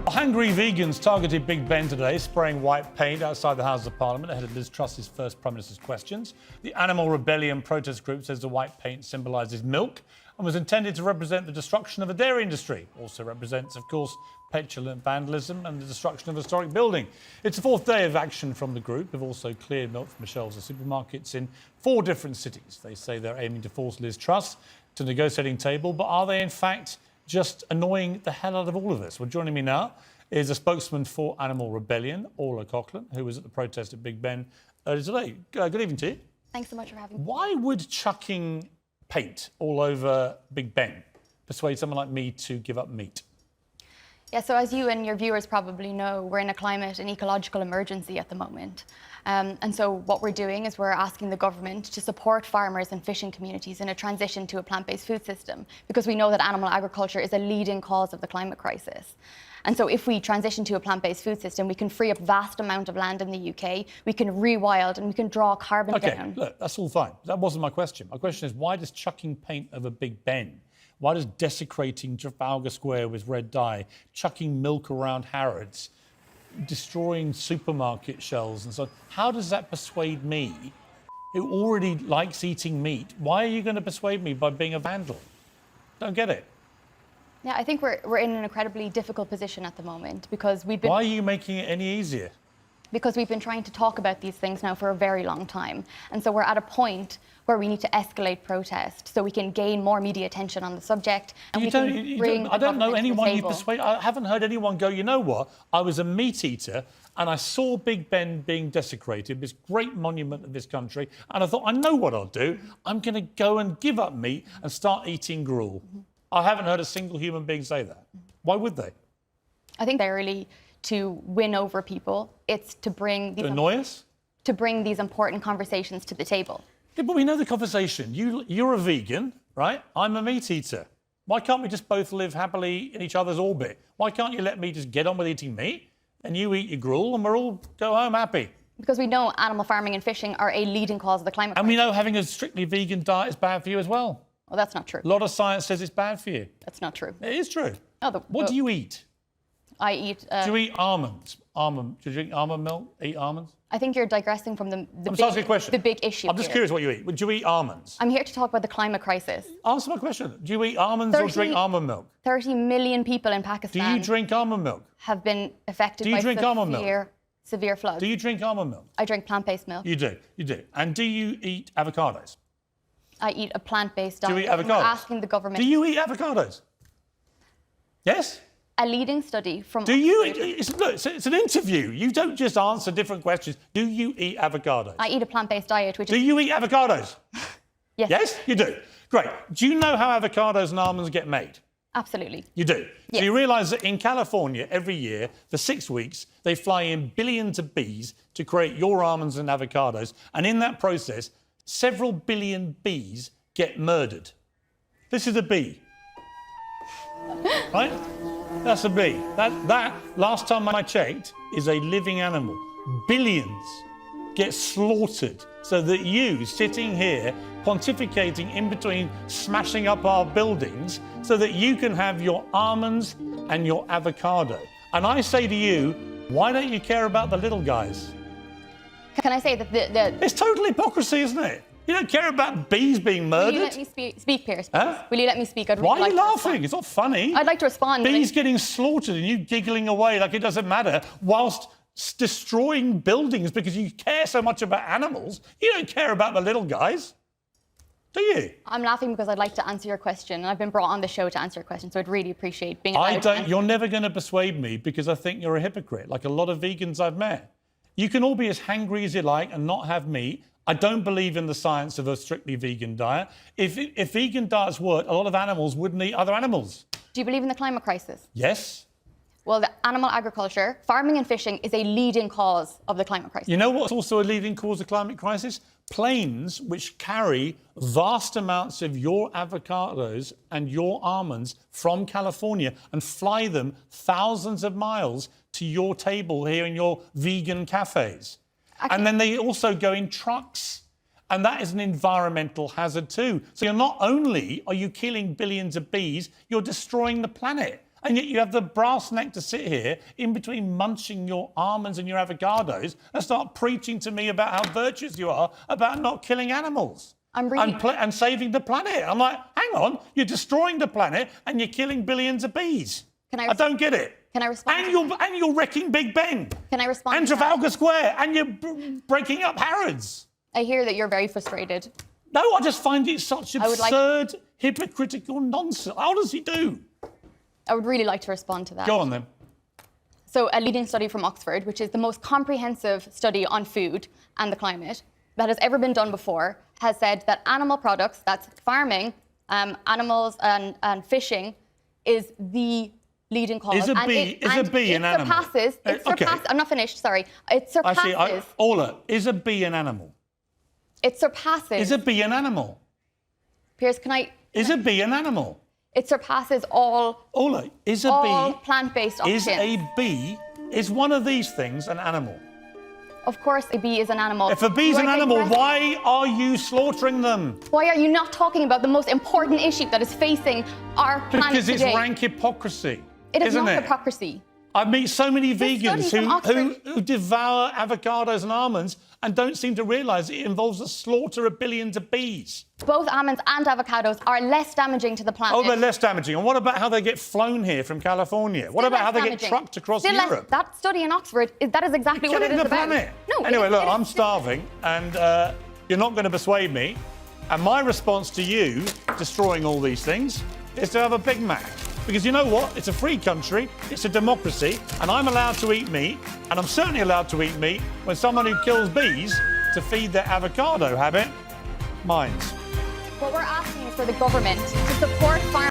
Hungry vegans targeted Big Ben today, spraying white paint outside the Houses of Parliament ahead of Liz Truss's first Prime Minister's questions. The Animal Rebellion protest group says the white paint symbolises milk and was intended to represent the destruction of the dairy industry. Also represents, of course, petulant vandalism and the destruction of a historic building. It's the fourth day of action from the group, who've also cleared milk from the shelves of supermarkets in 4 different cities. They say they're aiming to force Liz Truss to the negotiating table, but are they in fact just annoying the hell out of all of us? Well, joining me now is a spokesman for Animal Rebellion, Orla Coughlin, who was at the protest at Big Ben earlier today. Good evening to you. Thanks so much for having me. Why would chucking paint all over Big Ben persuade someone like me to give up meat? Yeah, so as you and your viewers probably know, we're in a climate and ecological emergency at the moment. And so what we're doing is we're asking the government to support farmers and fishing communities in a transition to a plant-based food system, because we know that animal agriculture is a leading cause of the climate crisis. And so if we transition to a plant-based food system, we can free up vast amount of land in the UK, we can rewild and we can draw carbon down. OK, look, that's all fine. That wasn't my question. My question is, why does chucking paint over Big Ben, why does desecrating Trafalgar Square with red dye, chucking milk around Harrods, destroying supermarket shelves and so on, how does that persuade me, who already likes eating meat? Why are you going to persuade me by being a vandal? Don't get it. Yeah, I think we're in an incredibly difficult position at the moment because we've been... Why are you making it any easier? Because we've been trying to talk about these things now for a very long time. And so we're at a point where we need to escalate protest so we can gain more media attention on the subject. And I don't know anyone you persuade. I haven't heard anyone go, you know what, I was a meat eater and I saw Big Ben being desecrated, this great monument of this country, and I thought, I know what I'll do. I'm going to go and give up meat and start eating gruel. I haven't heard a single human being say that. Why would they? I think they're really to win over people. It's to bring these... To annoy us? To bring these important conversations to the table. Yeah, but we know the conversation. You're a vegan, right? I'm a meat eater. Why can't we just both live happily in each other's orbit? Why can't you let me just get on with eating meat and you eat your gruel and we'll all go home happy? Because we know animal farming and fishing are a leading cause of the climate crisis. And we know having a strictly vegan diet is bad for you as well. Well, that's not true. A lot of science says it's bad for you. That's not true. It is true. Oh, what do you eat? I eat... Do you eat almonds? Do you drink almond milk? Eat almonds? I think you're digressing from the big issue. I'm just curious what you eat. Do you eat almonds? I'm here to talk about the climate crisis. Answer my question. Do you eat almonds or drink almond milk? 30 million people in Pakistan... Do you drink almond milk? ...have been affected by severe floods. Do you drink almond milk? I drink plant-based milk. You do, you do. And do you eat avocados? I eat a plant-based diet. Do you eat avocados? We're asking the government... Do you eat avocados? Yes? A leading study from... Do you eat... It's an interview. You don't just answer different questions. Do you eat avocados? I eat a plant-based diet, which Do you eat avocados? Yes. Yes, you do. Great. Do you know how avocados and almonds get made? Absolutely. You do? Yes. So you realise that in California, every year, for 6 weeks, they fly in billions of bees to create your almonds and avocados, and in that process, several billion bees get murdered. This is a bee. Right? That's a bee. That, last time I checked, is a living animal. Billions get slaughtered so that you, sitting here, pontificating in between smashing up our buildings, so that you can have your almonds and your avocado. And I say to you, why don't you care about the little guys? Can I say that It's total hypocrisy, isn't it? You don't care about bees being murdered? Will you let me speak, Piers? Huh? Will you let me speak? Why are you laughing? It's not funny. I'd like to respond. Bees getting slaughtered and you giggling away like it doesn't matter, whilst destroying buildings because you care so much about animals. You don't care about the little guys, do you? I'm laughing because I'd like to answer your question, and I've been brought on the show to answer your question, so I'd really appreciate being allowed You're never going to persuade me because I think you're a hypocrite, like a lot of vegans I've met. You can all be as hangry as you like and not have meat. I don't believe in the science of a strictly vegan diet. If vegan diets worked, a lot of animals wouldn't eat other animals. Do you believe in the climate crisis? Yes. Well, the animal agriculture, farming and fishing is a leading cause of the climate crisis. You know what's also a leading cause of climate crisis? Planes which carry vast amounts of your avocados and your almonds from California and fly them thousands of miles to your table here in your vegan cafes. And then they also go in trucks. And that is an environmental hazard too. So you're not only are you killing billions of bees, you're destroying the planet. And yet you have the brass neck to sit here in between munching your almonds and your avocados and start preaching to me about how virtuous you are about not killing animals and saving the planet. I'm like, hang on, you're destroying the planet and you're killing billions of bees. I don't get it. Can I respond? And you're wrecking Big Ben. Can I respond? And Trafalgar Square, and you're breaking up Harrods. I hear that you're very frustrated. No, I just find it such absurd, hypocritical nonsense. I honestly do. I would really like to respond to that. Go on then. So a leading study from Oxford, which is the most comprehensive study on food and the climate that has ever been done before, has said that animal products, that's farming, animals and fishing, is the leading cause. Is a bee an animal? I'm not finished, sorry. It surpasses... Ola, is a bee an animal? It surpasses... Is a bee an animal? Piers, Is a bee an animal? It surpasses all... Ola, is a all bee... plant-based options. Is one of these things an animal? Of course a bee is an animal. If a bee is an animal, why are you slaughtering them? Why are you not talking about the most important issue that is facing our planet Because today? it's rank hypocrisy. It is not hypocrisy. I meet so many vegans who devour avocados and almonds and don't seem to realise it involves the slaughter of billions of bees. Both almonds and avocados are less damaging to the planet. Oh, they're less damaging. And what about how they get flown here from California? What about how they get trucked across Europe? That study in Oxford, that is exactly what it is about. Planet. No, anyway, look, I'm starving and you're not going to persuade me. And my response to you destroying all these things is to have a Big Mac. Because you know what? It's a free country, it's a democracy, and I'm allowed to eat meat, and I'm certainly allowed to eat meat when someone who kills bees to feed their avocado habit minds. What we're asking is for the government to support farmers.